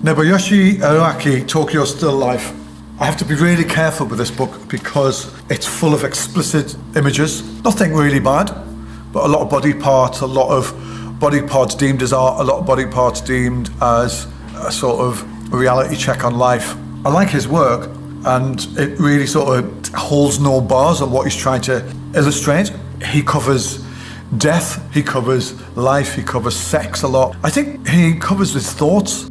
Nobuyoshi Araki, Tokyo Still Life. I have to be really careful with this book because it's full of explicit images. Nothing really bad, but a lot of body parts, a lot of body parts deemed as art, a lot of body parts deemed as a sort of reality check on life. I like his work, and it really sort of holds no bars on what he's trying to illustrate. He covers death, he covers life, he covers sex a lot. I think he covers his thoughts.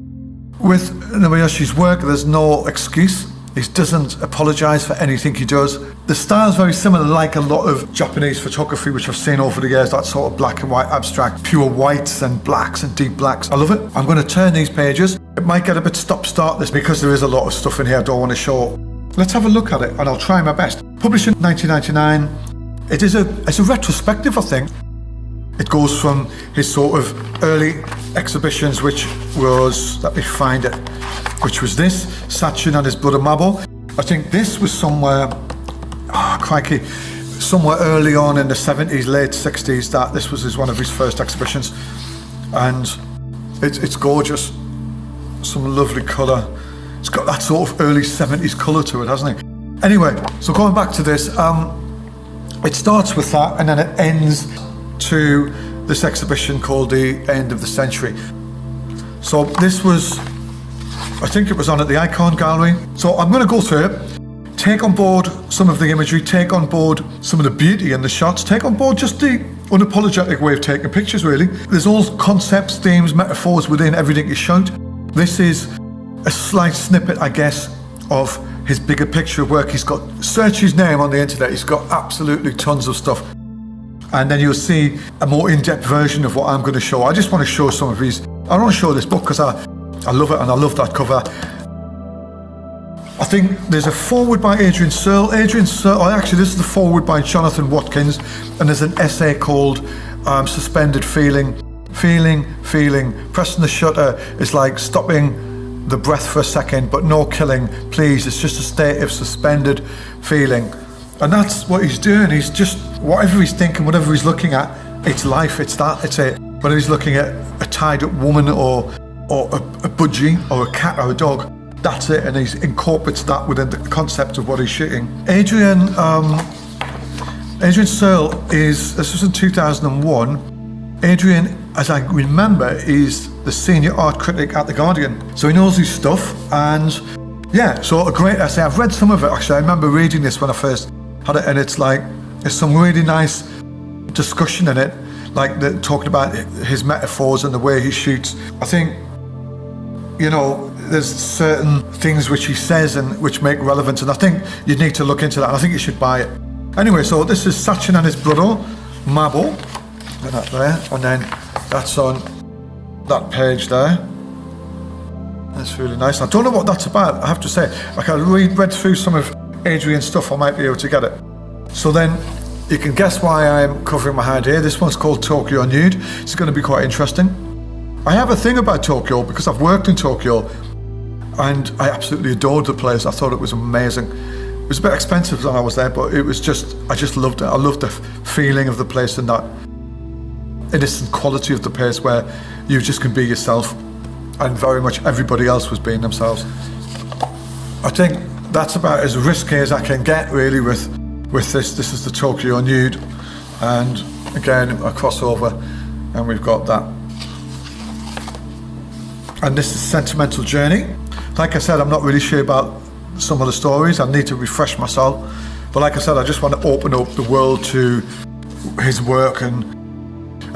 With Nobuyoshi's work, there's no excuse. He doesn't apologise for anything he does. The style is very similar, like a lot of Japanese photography, which I've seen over the years, that sort of black and white abstract, pure whites and blacks and deep blacks. I love it. I'm going to turn these pages. It might get a bit stop-start this because there is a lot of stuff in here I don't want to show. Let's have a look at it, and I'll try my best. Published in 1999. It's a retrospective, I think. It goes from his sort of early exhibitions, which was, let me find it, which was this, Sachin and his brother Mabo. I think this was somewhere, crikey, somewhere early on in the 70s, late 60s, that this was one of his first exhibitions. And it's gorgeous. Some lovely colour. It's got that sort of early 70s colour to it, hasn't it? Anyway, so going back to this, it starts with that and then it ends to this exhibition called The End of the Century. So this was, I think it was on at the Ikon Gallery. So I'm going to go through it, take on board some of the imagery, take on board some of the beauty in the shots, take on board just the unapologetic way of taking pictures, really. There's all concepts, themes, metaphors within everything he showed. This is a slight snippet, I guess, of his bigger picture of work. He's got, search his name on the internet, he's got absolutely tons of stuff. And then you'll see a more in-depth version of what I'm going to show. I just want to show some of these. I want to show this book because I love it and I love that cover. I think there's a foreword by Adrian Searle. Actually this is the foreword by Jonathan Watkins, and there's an essay called Suspended Feeling. Feeling. Pressing the shutter is like stopping the breath for a second, but no killing, please. It's just a state of suspended feeling. And that's what he's doing. He's just, whatever he's thinking, whatever he's looking at, it's life, it's that, it's it. Whether he's looking at a tied up woman or a budgie or a cat or a dog, that's it, and he incorporates that within the concept of what he's shooting. Adrian Searle this was in 2001. Adrian, as I remember, is the senior art critic at The Guardian. So he knows his stuff, and yeah, so a great essay. I've read some of it actually. I remember reading this when I first had it, and it's like, there's some really nice discussion in it, like talking about his metaphors and the way he shoots. I think, you know, there's certain things which he says and which make relevance, and I think you need to look into that. I think you should buy it. Anyway, so this is Sachin and his brother, Mabo, and that there, and then that's on that page there. That's really nice. I don't know what that's about, I have to say. Like I read through some of Adrian's stuff, I might be able to get it. So then you can guess why I'm covering my hand here. This one's called Tokyo Nude. It's going to be quite interesting. I have a thing about Tokyo because I've worked in Tokyo and I absolutely adored the place. I thought it was amazing. It was a bit expensive when I was there, but it was just, I just loved it. I loved the feeling of the place and that innocent quality of the place where you just can be yourself, and very much everybody else was being themselves. I think that's about as risky as I can get really with this. This is the Tokyo Nude, and again a crossover, and we've got that. And this is Sentimental Journey. Like I said, I'm not really sure about some of the stories. I need to refresh myself. But like I said, I just want to open up the world to his work and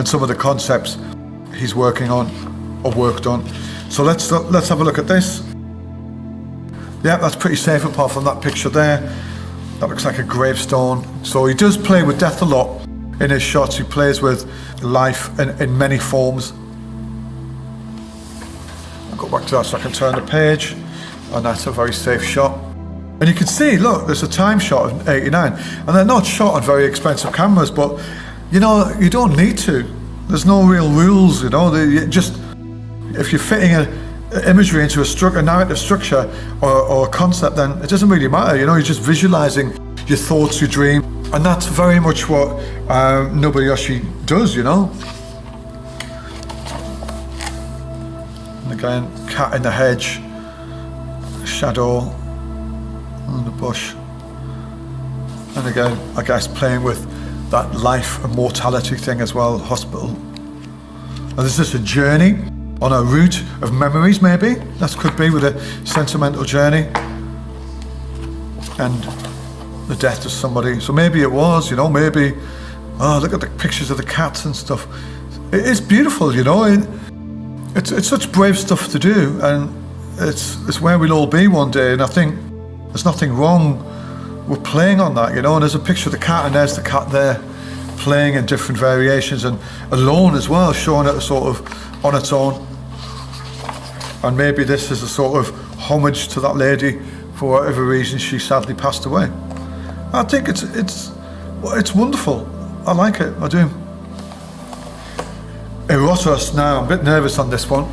some of the concepts he's working on or worked on. So let's have a look at this. Yeah, that's pretty safe apart from that picture there. That looks like a gravestone. So he does play with death a lot in his shots. He plays with life in many forms. I'll go back to that so I can turn the page. And that's a very safe shot. And you can see, look, there's a time shot of 89. And they're not shot on very expensive cameras, but you know, you don't need to. There's no real rules, you know. If you're fitting an imagery into a narrative structure or a concept, then it doesn't really matter, you know. You're just visualizing your thoughts, your dream. And that's very much what Nobuyoshi does, you know. Again, cat in the hedge, shadow on the bush. And again, I guess playing with that life and mortality thing as well, hospital. And this is a journey on a route of memories, maybe. That could be with a sentimental journey. And the death of somebody. So maybe it was, maybe, oh, look at the pictures of the cats and stuff. It is beautiful, It's such brave stuff to do, and it's where we'll all be one day. And I think there's nothing wrong with playing on that, And there's a picture of the cat, and there's the cat there, playing in different variations, and alone as well, showing it sort of on its own. And maybe this is a sort of homage to that lady for whatever reason she sadly passed away. I think it's wonderful. I like it, I do. Erotos now, I'm a bit nervous on this one,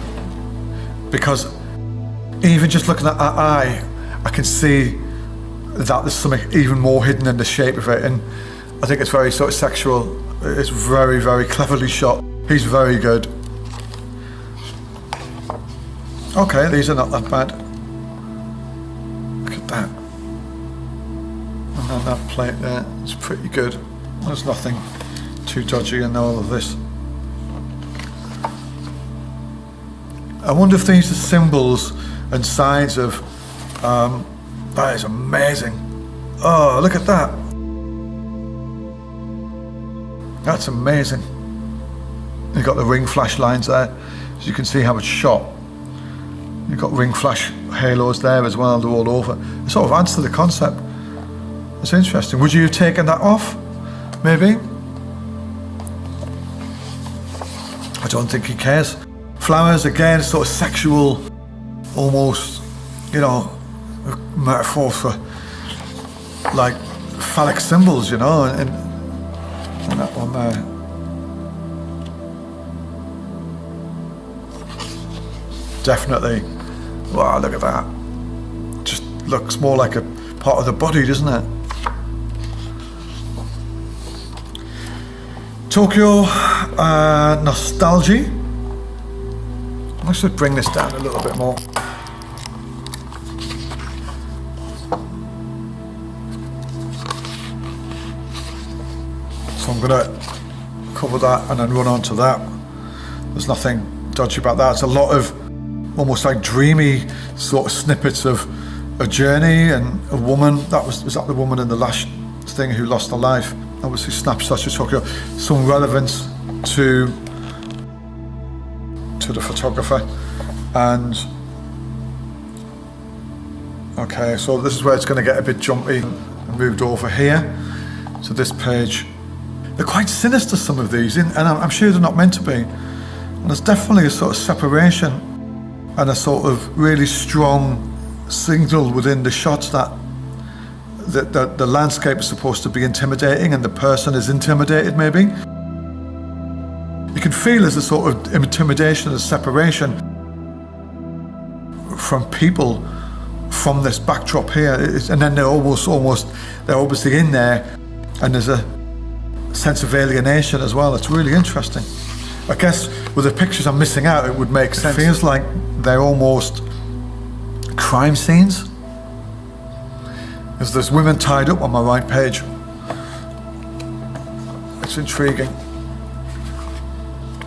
because even just looking at that eye, I can see that there's something even more hidden in the shape of it, and I think it's very sort of sexual. It's very, very cleverly shot. He's very good. Okay, these are not that bad. Look at that. And then that plate there, it's pretty good. There's nothing too dodgy in all of this. I wonder if these are symbols and signs of, that is amazing. Oh, look at that. That's amazing. You've got the ring flash lines there, so you can see how it's shot. You've got ring flash halos there as well, they're all over. It sort of adds to the concept. It's interesting. Would you have taken that off, maybe? I don't think he cares. Flowers, again, sort of sexual, almost, a metaphor for, like, phallic symbols, and that one there. Definitely. Wow, look at that. Just looks more like a part of the body, doesn't it? Tokyo nostalgia. I should bring this down a little bit more. So I'm going to cover that and then run on to that. There's nothing dodgy about that. It's a lot of almost like dreamy sort of snippets of a journey and a woman. Was that the woman in the last thing who lost her life? Obviously snapshots of Tokyo. Some relevance to the photographer. And okay, so this is where it's going to get a bit jumpy. I moved over here to this page. They're quite sinister, some of these, and I'm sure they're not meant to be. And there's definitely a sort of separation and a sort of really strong signal within the shots that the landscape is supposed to be intimidating and the person is intimidated, maybe. You can feel there's a sort of intimidation and separation from people from this backdrop here. And then they're obviously in there, and there's a sense of alienation as well. It's really interesting. I guess with the pictures I'm missing out, it would make sense. It feels like they're almost crime scenes. There's women tied up on my right page. It's intriguing.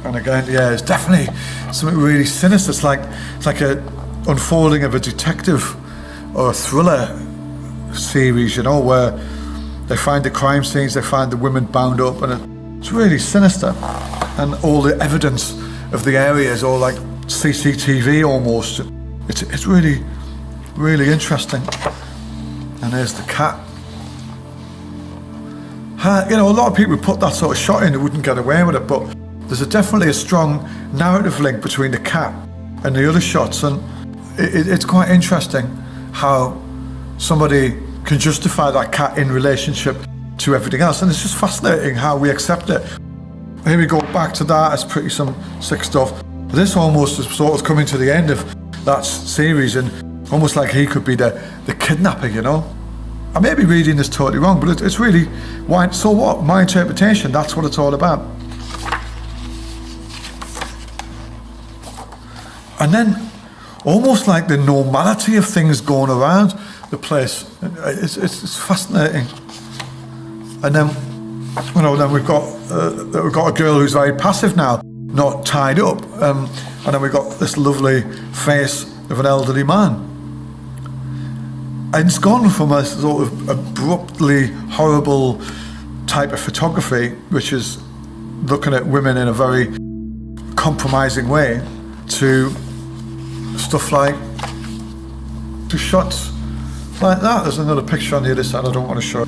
And again, yeah, it's definitely something really sinister. It's like a unfolding of a detective or a thriller series, where they find the crime scenes, they find the women bound up, and it's really sinister. And all the evidence of the area is all like CCTV almost. It's really, really interesting. And there's the cat. A lot of people put that sort of shot in, they wouldn't get away with it, but there's definitely a strong narrative link between the cat and the other shots, and it's quite interesting how somebody can justify that cat in relationship to everything else, and it's just fascinating how we accept it. Here we go back to that. It's pretty some sick stuff. This almost is sort of coming to the end of that series, and almost like he could be the kidnapper, I may be reading this totally wrong, but it's really, why? So what? My interpretation, that's what it's all about. And then almost like the normality of things going around the place. It's fascinating. And then, then we've got a girl who's very passive now, not tied up. And then we've got this lovely face of an elderly man. And it's gone from a sort of abruptly horrible type of photography, which is looking at women in a very compromising way, to stuff like, to shots like that. There's another picture on the other side I don't want to show.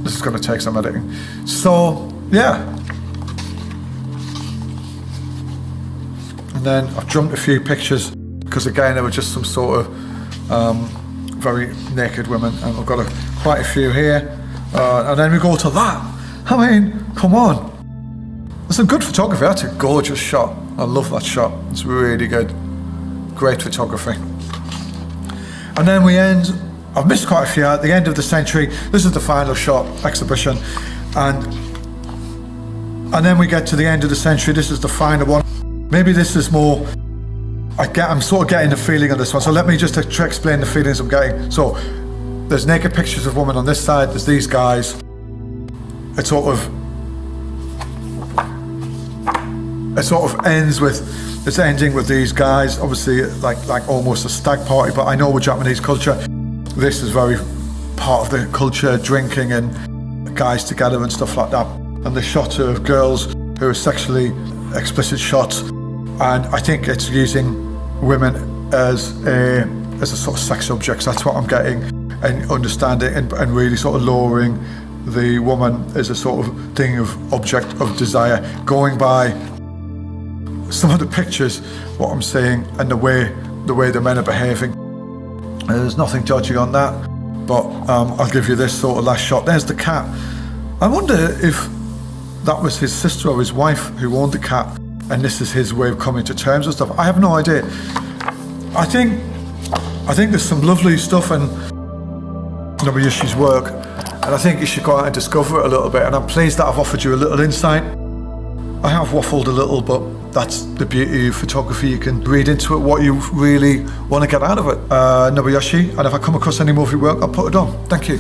This is going to take some editing. So, yeah. And then I've jumped a few pictures because again, there were just some sort of very naked women, and we've got quite a few here. And then we go to that. I mean, come on. There's some good photography. That's a gorgeous shot. I love that shot. It's really good. Great photography. And then we end, I've missed quite a few at the end of the century. This is the final shot, exhibition. And then we get to the end of the century. This is the final one. Maybe this is more, I'm sort of getting the feeling of this one. So let me just explain the feelings I'm getting. So there's naked pictures of women on this side. There's these guys. It sort of ends with, it's ending with these guys, obviously like almost a stag party, but I know with Japanese culture, this is very part of the culture, drinking and guys together and stuff like that. And the shots of girls who are sexually explicit shots, and I think it's using women as a sort of sex objects. That's what I'm getting, and understanding and really sort of lowering the woman as a sort of thing of object of desire, going by some of the pictures, what I'm saying, and the way the men are behaving. There's nothing dodgy on that, but I'll give you this sort of last shot. There's the cat. I wonder if that was his sister or his wife who owned the cat, and this is his way of coming to terms and stuff. I have no idea. I think there's some lovely stuff in Nobuyoshi's work, and I think you should go out and discover it a little bit, and I'm pleased that I've offered you a little insight. I have waffled a little, but that's the beauty of photography. You can read into it what you really want to get out of it. Nobuyoshi, and if I come across any more of your work, I'll put it on. Thank you.